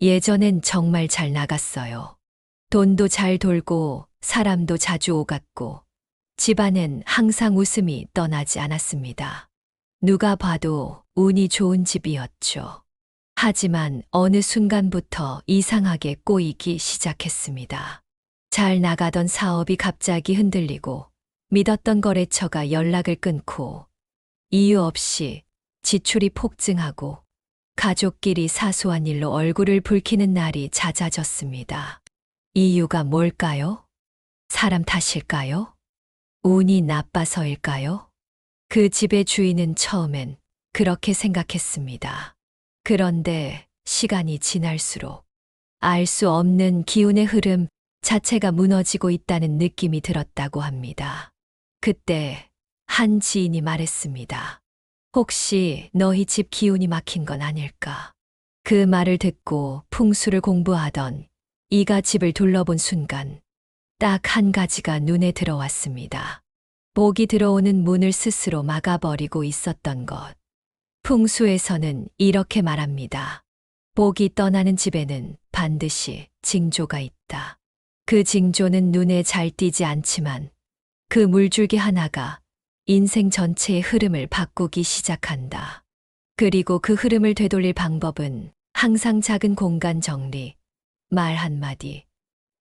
예전엔 정말 잘 나갔어요. 돈도 잘 돌고 사람도 자주 오갔고 집안엔 항상 웃음이 떠나지 않았습니다. 누가 봐도 운이 좋은 집이었죠. 하지만 어느 순간부터 이상하게 꼬이기 시작했습니다. 잘 나가던 사업이 갑자기 흔들리고 믿었던 거래처가 연락을 끊고 이유 없이 지출이 폭증하고 가족끼리 사소한 일로 얼굴을 붉히는 날이 잦아졌습니다. 이유가 뭘까요? 사람 탓일까요? 운이 나빠서일까요? 그 집의 주인은 처음엔 그렇게 생각했습니다. 그런데 시간이 지날수록 알 수 없는 기운의 흐름 자체가 무너지고 있다는 느낌이 들었다고 합니다. 그때 한 지인이 말했습니다. 혹시 너희 집 기운이 막힌 건 아닐까? 그 말을 듣고 풍수를 공부하던 이가 집을 둘러본 순간 딱 한 가지가 눈에 들어왔습니다. 복이 들어오는 문을 스스로 막아버리고 있었던 것. 풍수에서는 이렇게 말합니다. 복이 떠나는 집에는 반드시 징조가 있다. 그 징조는 눈에 잘 띄지 않지만 그 물줄기 하나가 인생 전체의 흐름을 바꾸기 시작한다. 그리고 그 흐름을 되돌릴 방법은 항상 작은 공간 정리, 말 한마디,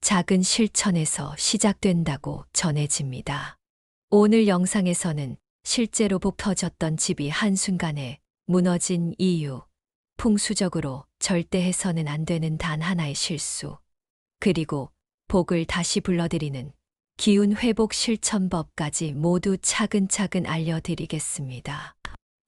작은 실천에서 시작된다고 전해집니다. 오늘 영상에서는 실제로 복 터졌던 집이 한순간에 무너진 이유, 풍수적으로 절대 해서는 안 되는 단 하나의 실수, 그리고 복을 다시 불러들이는 기운 회복 실천법까지 모두 차근차근 알려드리겠습니다.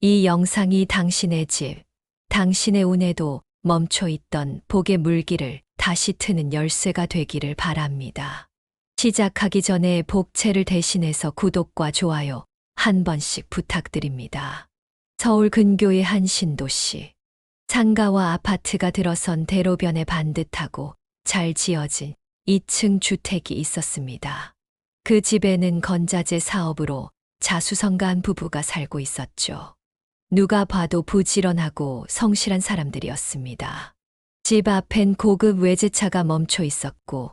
이 영상이 당신의 집, 당신의 운에도 멈춰 있던 복의 물기를 다시 트는 열쇠가 되기를 바랍니다. 시작하기 전에 복채를 대신해서 구독과 좋아요 한 번씩 부탁드립니다. 서울 근교의 한 신도시. 상가와 아파트가 들어선 대로변에 반듯하고 잘 지어진 2층 주택이 있었습니다. 그 집에는 건자재 사업으로 자수성가한 부부가 살고 있었죠. 누가 봐도 부지런하고 성실한 사람들이었습니다. 집 앞엔 고급 외제차가 멈춰 있었고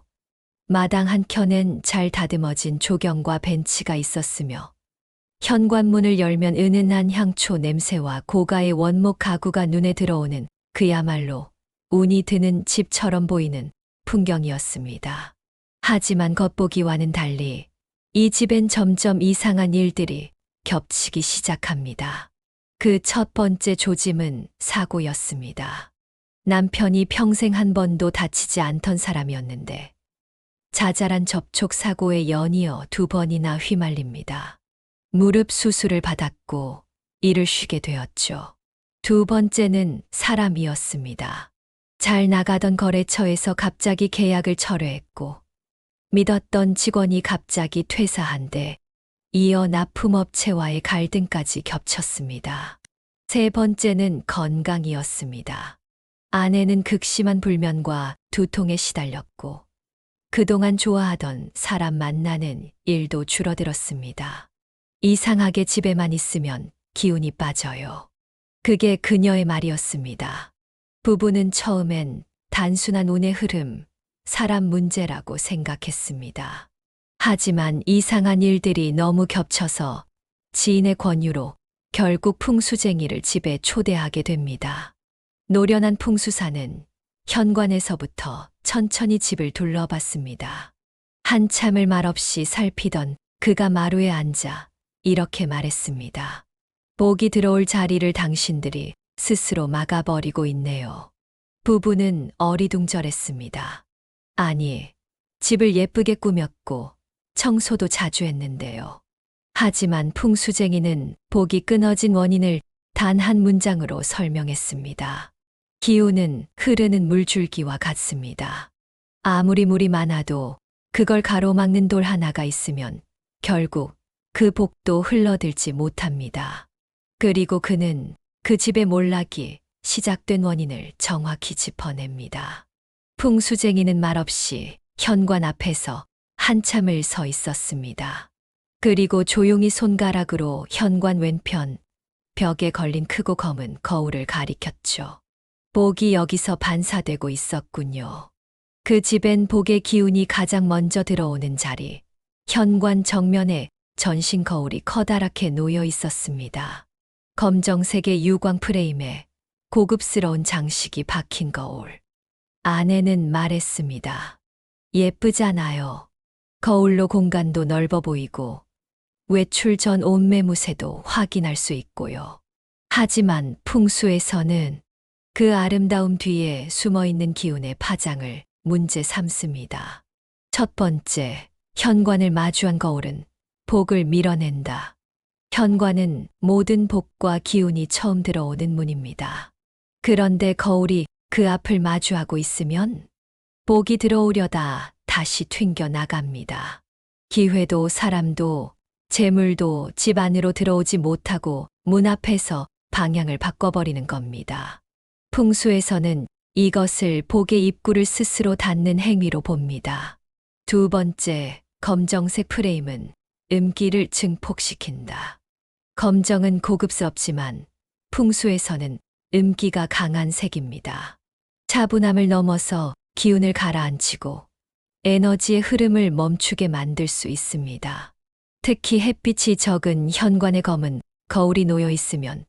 마당 한켠엔 잘 다듬어진 조경과 벤치가 있었으며 현관문을 열면 은은한 향초 냄새와 고가의 원목 가구가 눈에 들어오는 그야말로 운이 드는 집처럼 보이는 풍경이었습니다. 하지만 겉보기와는 달리 이 집엔 점점 이상한 일들이 겹치기 시작합니다. 그 첫 번째 조짐은 사고였습니다. 남편이 평생 한 번도 다치지 않던 사람이었는데 자잘한 접촉 사고에 연이어 2번이나 휘말립니다. 무릎 수술을 받았고 일을 쉬게 되었죠. 두 번째는 사람이었습니다. 잘 나가던 거래처에서 갑자기 계약을 철회했고 믿었던 직원이 갑자기 퇴사한 데 이어 납품업체와의 갈등까지 겹쳤습니다. 세 번째는 건강이었습니다. 아내는 극심한 불면과 두통에 시달렸고 그동안 좋아하던 사람 만나는 일도 줄어들었습니다. 이상하게 집에만 있으면 기운이 빠져요. 그게 그녀의 말이었습니다. 부부는 처음엔 단순한 운의 흐름, 사람 문제라고 생각했습니다. 하지만 이상한 일들이 너무 겹쳐서 지인의 권유로 결국 풍수쟁이를 집에 초대하게 됩니다. 노련한 풍수사는 현관에서부터 천천히 집을 둘러봤습니다. 한참을 말없이 살피던 그가 마루에 앉아 이렇게 말했습니다. 복이 들어올 자리를 당신들이 스스로 막아버리고 있네요. 부부는 어리둥절했습니다. 아니, 집을 예쁘게 꾸몄고 청소도 자주 했는데요. 하지만 풍수쟁이는 복이 끊어진 원인을 단 한 문장으로 설명했습니다. 기운은 흐르는 물줄기와 같습니다. 아무리 물이 많아도 그걸 가로막는 돌 하나가 있으면 결국 그 복도 흘러들지 못합니다. 그리고 그는 그 집의 몰락이 시작된 원인을 정확히 짚어냅니다. 풍수쟁이는 말없이 현관 앞에서 한참을 서 있었습니다. 그리고 조용히 손가락으로 현관 왼편 벽에 걸린 크고 검은 거울을 가리켰죠. 복이 여기서 반사되고 있었군요. 그 집엔 복의 기운이 가장 먼저 들어오는 자리, 현관 정면에 전신 거울이 커다랗게 놓여 있었습니다. 검정색의 유광 프레임에 고급스러운 장식이 박힌 거울. 아내는 말했습니다. 예쁘잖아요. 거울로 공간도 넓어 보이고 외출 전 옷매무새도 확인할 수 있고요. 하지만 풍수에서는 그 아름다움 뒤에 숨어 있는 기운의 파장을 문제 삼습니다. 첫 번째, 현관을 마주한 거울은 복을 밀어낸다. 현관은 모든 복과 기운이 처음 들어오는 문입니다. 그런데 거울이 그 앞을 마주하고 있으면 복이 들어오려다 다시 튕겨 나갑니다. 기회도 사람도 재물도 집 안으로 들어오지 못하고 문 앞에서 방향을 바꿔버리는 겁니다. 풍수에서는 이것을 복의 입구를 스스로 닫는 행위로 봅니다. 두 번째, 검정색 프레임은 음기를 증폭시킨다. 검정은 고급스럽지만 풍수에서는 음기가 강한 색입니다. 차분함을 넘어서 기운을 가라앉히고 에너지의 흐름을 멈추게 만들 수 있습니다. 특히 햇빛이 적은 현관의 검은 거울이 놓여 있으면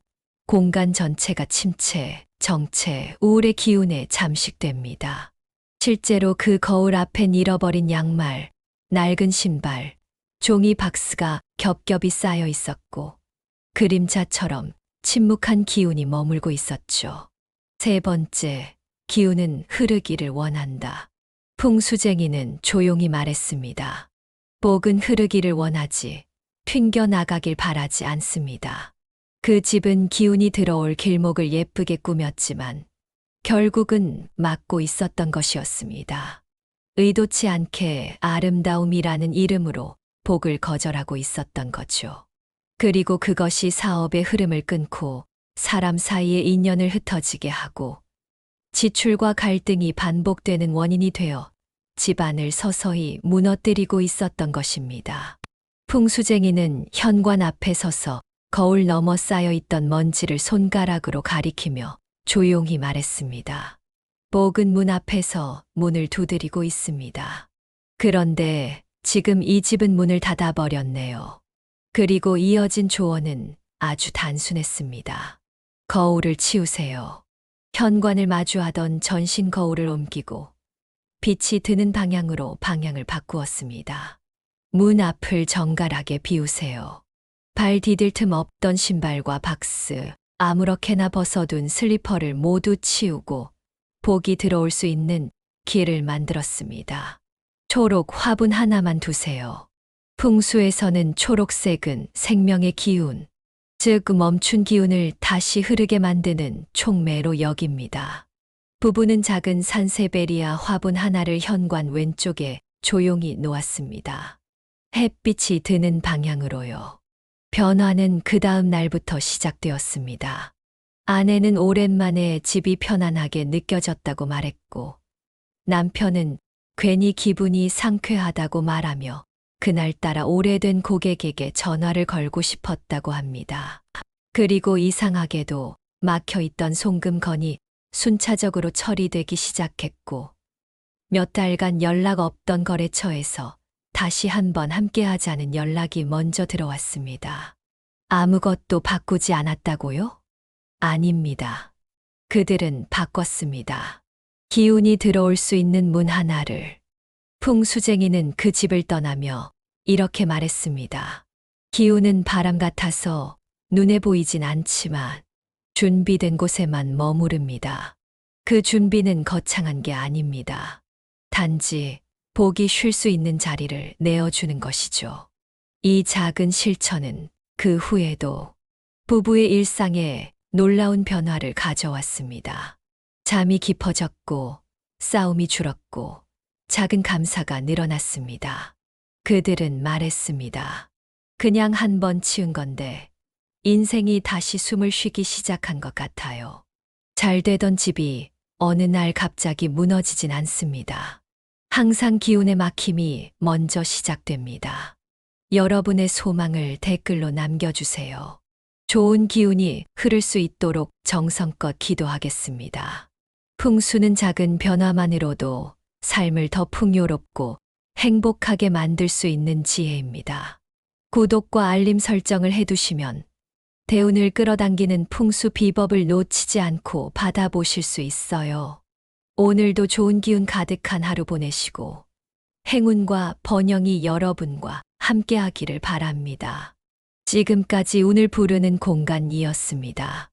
공간 전체가 침체, 정체, 우울의 기운에 잠식됩니다. 실제로 그 거울 앞엔 잃어버린 양말, 낡은 신발, 종이 박스가 겹겹이 쌓여 있었고 그림자처럼 침묵한 기운이 머물고 있었죠. 세 번째, 기운은 흐르기를 원한다. 풍수쟁이는 조용히 말했습니다. 복은 흐르기를 원하지 튕겨나가길 바라지 않습니다. 그 집은 기운이 들어올 길목을 예쁘게 꾸몄지만 결국은 막고 있었던 것이었습니다. 의도치 않게 아름다움이라는 이름으로 복을 거절하고 있었던 거죠. 그리고 그것이 사업의 흐름을 끊고 사람 사이의 인연을 흩어지게 하고 지출과 갈등이 반복되는 원인이 되어 집안을 서서히 무너뜨리고 있었던 것입니다. 풍수쟁이는 현관 앞에 서서 거울 넘어 쌓여 있던 먼지를 손가락으로 가리키며 조용히 말했습니다. 복은 문 앞에서 문을 두드리고 있습니다. 그런데 지금 이 집은 문을 닫아버렸네요. 그리고 이어진 조언은 아주 단순했습니다. 거울을 치우세요. 현관을 마주하던 전신 거울을 옮기고 빛이 드는 방향으로 방향을 바꾸었습니다. 문 앞을 정갈하게 비우세요. 발 디딜 틈 없던 신발과 박스, 아무렇게나 벗어둔 슬리퍼를 모두 치우고 복이 들어올 수 있는 길을 만들었습니다. 초록 화분 하나만 두세요. 풍수에서는 초록색은 생명의 기운, 즉 멈춘 기운을 다시 흐르게 만드는 촉매로 여깁니다. 부부는 작은 산세베리아 화분 하나를 현관 왼쪽에 조용히 놓았습니다. 햇빛이 드는 방향으로요. 변화는 그 다음 날부터 시작되었습니다. 아내는 오랜만에 집이 편안하게 느껴졌다고 말했고, 남편은 괜히 기분이 상쾌하다고 말하며 그날따라 오래된 고객에게 전화를 걸고 싶었다고 합니다. 그리고 이상하게도 막혀있던 송금건이 순차적으로 처리되기 시작했고, 몇 달간 연락 없던 거래처에서 다시 한번 함께하자는 연락이 먼저 들어왔습니다. 아무것도 바꾸지 않았다고요? 아닙니다. 그들은 바꿨습니다. 기운이 들어올 수 있는 문 하나를. 풍수쟁이는 그 집을 떠나며 이렇게 말했습니다. 기운은 바람 같아서 눈에 보이진 않지만 준비된 곳에만 머무릅니다. 그 준비는 거창한 게 아닙니다. 단지 복이 쉴 수 있는 자리를 내어주는 것이죠. 이 작은 실천은 그 후에도 부부의 일상에 놀라운 변화를 가져왔습니다. 잠이 깊어졌고 싸움이 줄었고 작은 감사가 늘어났습니다. 그들은 말했습니다. 그냥 한 번 치운 건데 인생이 다시 숨을 쉬기 시작한 것 같아요. 잘 되던 집이 어느 날 갑자기 무너지진 않습니다. 항상 기운의 막힘이 먼저 시작됩니다. 여러분의 소망을 댓글로 남겨주세요. 좋은 기운이 흐를 수 있도록 정성껏 기도하겠습니다. 풍수는 작은 변화만으로도 삶을 더 풍요롭고 행복하게 만들 수 있는 지혜입니다. 구독과 알림 설정을 해두시면 대운을 끌어당기는 풍수 비법을 놓치지 않고 받아보실 수 있어요. 오늘도 좋은 기운 가득한 하루 보내시고 행운과 번영이 여러분과 함께하기를 바랍니다. 지금까지 운을 부르는 공간이었습니다.